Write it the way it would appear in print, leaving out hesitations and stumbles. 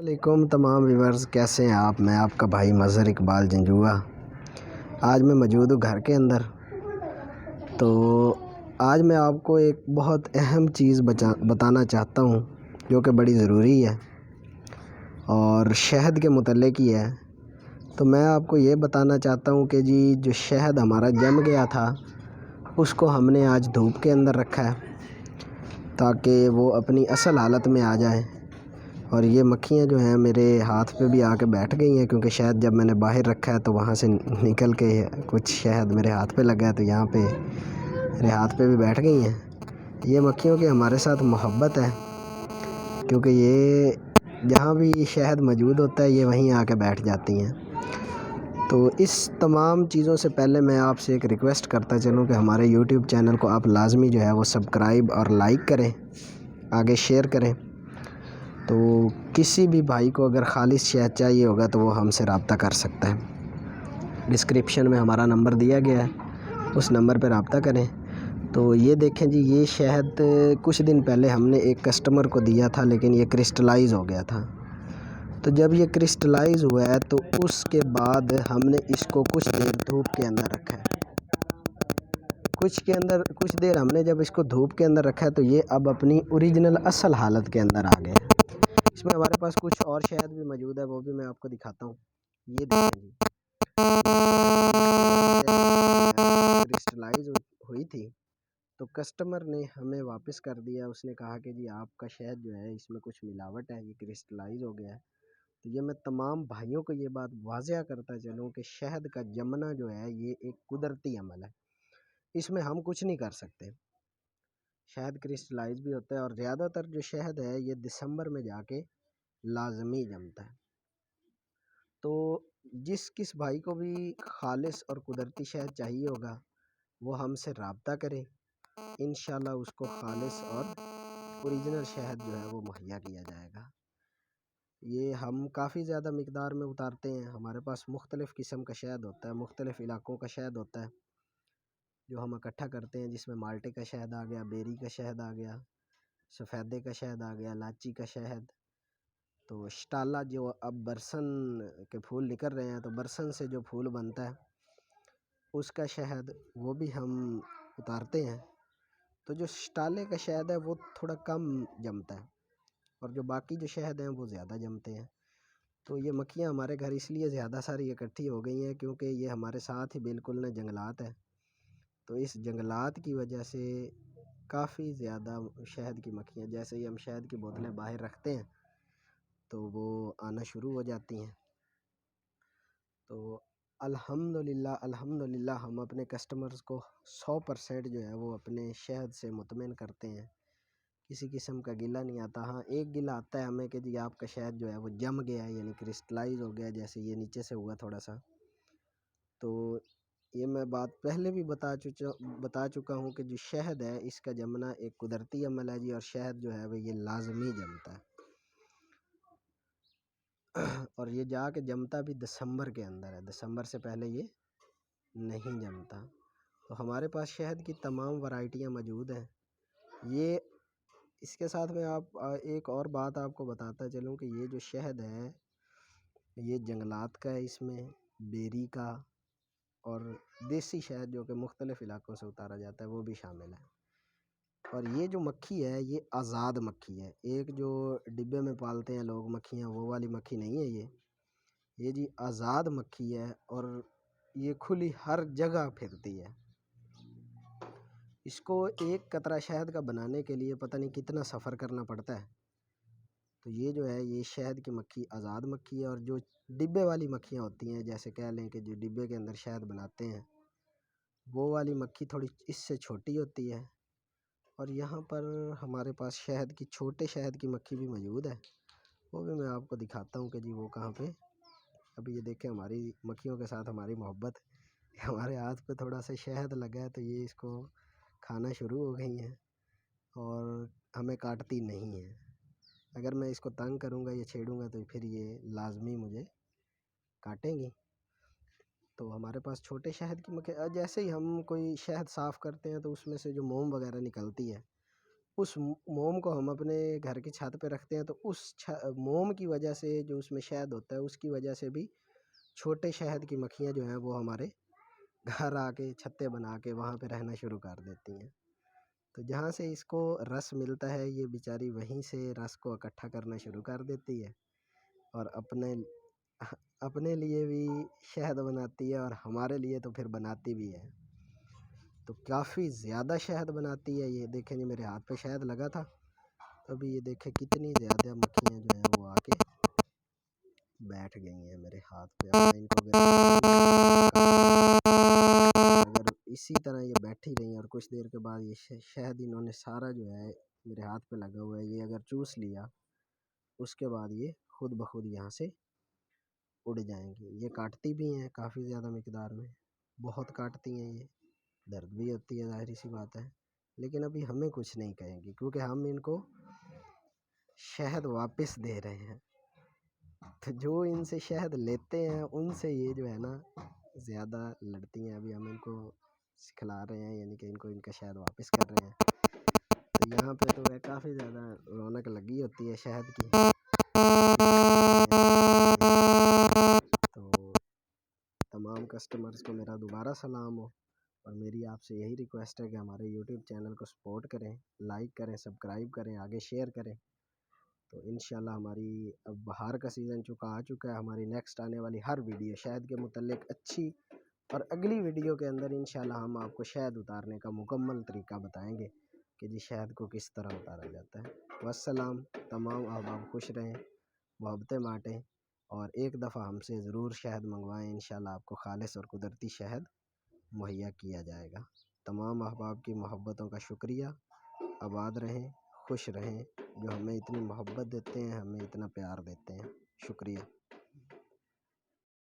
علیکم تمام ویورز، کیسے ہیں آپ؟ میں آپ کا بھائی مظہر اقبال جنجوعہ۔ آج میں موجود ہوں گھر کے اندر، تو آج میں آپ کو ایک بہت اہم چیز بتانا چاہتا ہوں جو کہ بڑی ضروری ہے اور شہد کے متعلق ہی ہے۔ تو میں آپ کو یہ بتانا چاہتا ہوں کہ جی جو شہد ہمارا جم گیا تھا اس کو ہم نے آج دھوپ کے اندر رکھا ہے تاکہ وہ اپنی اصل حالت میں آ جائیں۔ اور یہ مکھیاں جو ہیں میرے ہاتھ پہ بھی آ کے بیٹھ گئی ہیں، کیونکہ شہد جب میں نے باہر رکھا ہے تو وہاں سے نکل کے کچھ شہد میرے ہاتھ پہ لگا ہے، تو یہاں پہ میرے ہاتھ پہ بھی بیٹھ گئی ہیں۔ یہ مکھیوں کی ہمارے ساتھ محبت ہے، کیونکہ یہ جہاں بھی شہد موجود ہوتا ہے یہ وہیں آ کے بیٹھ جاتی ہیں۔ تو اس تمام چیزوں سے پہلے میں آپ سے ایک ریکویسٹ کرتا چلوں کہ ہمارے یوٹیوب چینل کو آپ لازمی جو ہے وہ سبسکرائب اور لائک کریں، آگے شیئر کریں۔ تو کسی بھی بھائی کو اگر خالص شہد چاہیے ہوگا تو وہ ہم سے رابطہ کر سکتا ہے۔ ڈسکرپشن میں ہمارا نمبر دیا گیا ہے، اس نمبر پہ رابطہ کریں۔ تو یہ دیکھیں جی، یہ شہد کچھ دن پہلے ہم نے ایک کسٹمر کو دیا تھا، لیکن یہ کرسٹلائز ہو گیا تھا۔ تو جب یہ کرسٹلائز ہوا ہے تو اس کے بعد ہم نے اس کو کچھ دیر دھوپ کے اندر رکھا ہے۔ کچھ دیر ہم نے جب اس کو دھوپ کے اندر رکھا ہے تو یہ اب اپنی اوریجنل اصل حالت کے اندر آ گئے ہیں۔ اس میں ہمارے پاس کچھ اور شہد بھی موجود ہے، وہ بھی میں آپ کو دکھاتا ہوں۔ یہ دیکھیں جی، کرسٹلائز ہوئی تھی تو کسٹمر نے ہمیں واپس کر دیا۔ اس نے کہا کہ جی آپ کا شہد جو ہے اس میں کچھ ملاوٹ ہے، یہ کرسٹلائز ہو گیا ہے۔ تو یہ میں تمام بھائیوں کو یہ بات واضح کرتا چلوں کہ شہد کا جمنا جو ہے یہ ایک قدرتی عمل ہے، اس میں ہم کچھ نہیں کر سکتے۔ شہد کرسٹلائز بھی ہوتا ہے، اور زیادہ تر جو شہد ہے یہ دسمبر میں جا کے لازمی جمتا ہے۔ تو جس کس بھائی کو بھی خالص اور قدرتی شہد چاہیے ہوگا وہ ہم سے رابطہ کرے، انشاءاللہ اس کو خالص اور اوریجنل شہد جو ہے وہ مہیا کیا جائے گا۔ یہ ہم کافی زیادہ مقدار میں اتارتے ہیں، ہمارے پاس مختلف قسم کا شہد ہوتا ہے، مختلف علاقوں کا شہد ہوتا ہے جو ہم اکٹھا کرتے ہیں، جس میں مالٹے کا شہد آ گیا، بیری کا شہد آ گیا، سفیدے کا شہد آ گیا، لاچی کا شہد۔ تو شٹالا جو اب برسن کے پھول نکل رہے ہیں تو برسن سے جو پھول بنتا ہے اس کا شہد وہ بھی ہم اتارتے ہیں۔ تو جو شٹالے کا شہد ہے وہ تھوڑا کم جمتا ہے، اور جو باقی جو شہد ہیں وہ زیادہ جمتے ہیں۔ تو یہ مکھیاں ہمارے گھر اس لیے زیادہ ساری اکٹھی ہو گئی ہیں کیونکہ یہ ہمارے ساتھ ہی بالکل نہ جنگلات ہے، تو اس جنگلات کی وجہ سے کافی زیادہ شہد کی مکھیاں، جیسے ہی ہم شہد کی بوتلیں باہر رکھتے ہیں تو وہ آنا شروع ہو جاتی ہیں۔ تو الحمدللہ ہم اپنے کسٹمرز کو 100% جو ہے وہ اپنے شہد سے مطمئن کرتے ہیں، کسی قسم کا گلہ نہیں آتا۔ ہاں ایک گلہ آتا ہے ہمیں کہ جی آپ کا شہد جو ہے وہ جم گیا ہے، یعنی کرسٹلائز ہو گیا، جیسے یہ نیچے سے ہوا تھوڑا سا۔ تو یہ میں بات پہلے بھی بتا چکا ہوں کہ جو شہد ہے اس کا جمنا ایک قدرتی عمل ہے جی، اور شہد جو ہے وہ یہ لازمی جمتا ہے، اور یہ جا کے جمتا بھی دسمبر کے اندر ہے، دسمبر سے پہلے یہ نہیں جمتا۔ تو ہمارے پاس شہد کی تمام ورائٹیاں موجود ہیں۔ یہ اس کے ساتھ میں آپ ایک اور بات آپ کو بتاتا چلوں کہ یہ جو شہد ہے یہ جنگلات کا ہے، اس میں بیری کا اور دیسی شہد جو کہ مختلف علاقوں سے اتارا جاتا ہے وہ بھی شامل ہے۔ اور یہ جو مکھی ہے یہ آزاد مکھی ہے، ایک جو ڈبے میں پالتے ہیں لوگ مکھیاں وہ والی مکھی نہیں ہے یہ جی آزاد مکھی ہے، اور یہ کھلی ہر جگہ پھرتی ہے۔ اس کو ایک قطرہ شہد کا بنانے کے لیے پتہ نہیں کتنا سفر کرنا پڑتا ہے۔ تو یہ جو ہے یہ شہد کی مکھی آزاد مکھی ہے، اور جو ڈبے والی مکھیاں ہوتی ہیں، جیسے کہہ لیں کہ جو ڈبے کے اندر شہد بناتے ہیں وہ والی مکھی تھوڑی اس سے چھوٹی ہوتی ہے۔ اور یہاں پر ہمارے پاس شہد کی چھوٹے شہد کی مکھی بھی موجود ہے، وہ بھی میں آپ کو دکھاتا ہوں کہ جی وہ کہاں پہ۔ ابھی یہ دیکھیں ہماری مکھیوں کے ساتھ ہماری محبت، ہمارے ہاتھ پہ تھوڑا سا شہد لگا ہے تو یہ اس کو کھانا شروع ہو گئی ہیں اور ہمیں کاٹتی نہیں ہیں۔ اگر میں اس کو تنگ کروں گا یا چھیڑوں گا تو پھر یہ لازمی مجھے کاٹیں گی۔ تو ہمارے پاس چھوٹے شہد کی مکھی، جیسے ہی ہم کوئی شہد صاف کرتے ہیں تو اس میں سے جو موم وغیرہ نکلتی ہے اس موم کو ہم اپنے گھر کی چھت پہ رکھتے ہیں تو اس موم کی وجہ سے جو اس میں شہد ہوتا ہے اس کی وجہ سے بھی چھوٹے شہد کی مکھیاں جو ہیں وہ ہمارے گھر آ کے چھتے بنا کے وہاں پہ رہنا شروع کر دیتی ہیں. تو جہاں سے اس کو رس ملتا ہے یہ بیچاری وہیں سے رس کو اکٹھا کرنا شروع کر دیتی ہے اور اپنے لیے بھی شہد بناتی ہے اور ہمارے لیے تو پھر بناتی بھی ہے. تو کافی زیادہ شہد بناتی ہے. یہ دیکھیں جی میرے ہاتھ پہ شہد لگا تھا، ابھی یہ دیکھیں کتنی زیادہ مکھیاں جو ہیں وہ آ کے بیٹھ گئی ہیں میرے ہاتھ پہ. ان کو اگر اسی طرح یہ بیٹھی رہی اور کچھ دیر کے بعد یہ شہد انہوں نے سارا جو ہے میرے ہاتھ پہ لگا ہوا ہے یہ اگر چوس لیا، اس کے بعد یہ خود بخود یہاں سے اڑ جائیں گی. یہ کاٹتی بھی ہیں کافی زیادہ مقدار میں، بہت کاٹتی ہیں، یہ درد بھی ہوتی ہے ظاہری سی بات ہے، لیکن ابھی ہمیں کچھ نہیں کہیں گی کیونکہ ہم ان کو شہد واپس دے رہے ہیں. تو جو ان سے شہد لیتے ہیں ان سے یہ جو ہے نا زیادہ لڑتی ہیں. ابھی ہم ان کو سکھلا رہے ہیں، یعنی کہ ان کو ان کا شہد واپس کر رہے ہیں. تو یہاں پہ تو کافی زیادہ رونق لگی ہوتی ہے شہد کی. تو تمام کسٹمرز کو میرا دوبارہ سلام ہو، اور میری آپ سے یہی ریکویسٹ ہے کہ ہمارے یوٹیوب چینل کو سپورٹ کریں، لائک کریں، سبسکرائب کریں، آگے شیئر کریں. تو انشاءاللہ ہماری اب بہار کا سیزن آ چکا ہے. ہماری نیکسٹ آنے والی ہر ویڈیو شہد کے متعلق اچھی، اور اگلی ویڈیو کے اندر انشاءاللہ ہم آپ کو شہد اتارنے کا مکمل طریقہ بتائیں گے کہ جی شہد کو کس طرح اتارا جاتا ہے. والسلام. تمام احباب خوش رہیں، محبتیں بانٹیں، اور ایک دفعہ ہم سے ضرور شہد منگوائیں. انشاءاللہ آپ کو خالص اور قدرتی شہد مہیا کیا جائے گا. تمام احباب کی محبتوں کا شکریہ. آباد رہیں، خوش رہیں، جو ہمیں اتنی محبت دیتے ہیں، ہمیں اتنا پیار دیتے ہیں. شکریہ.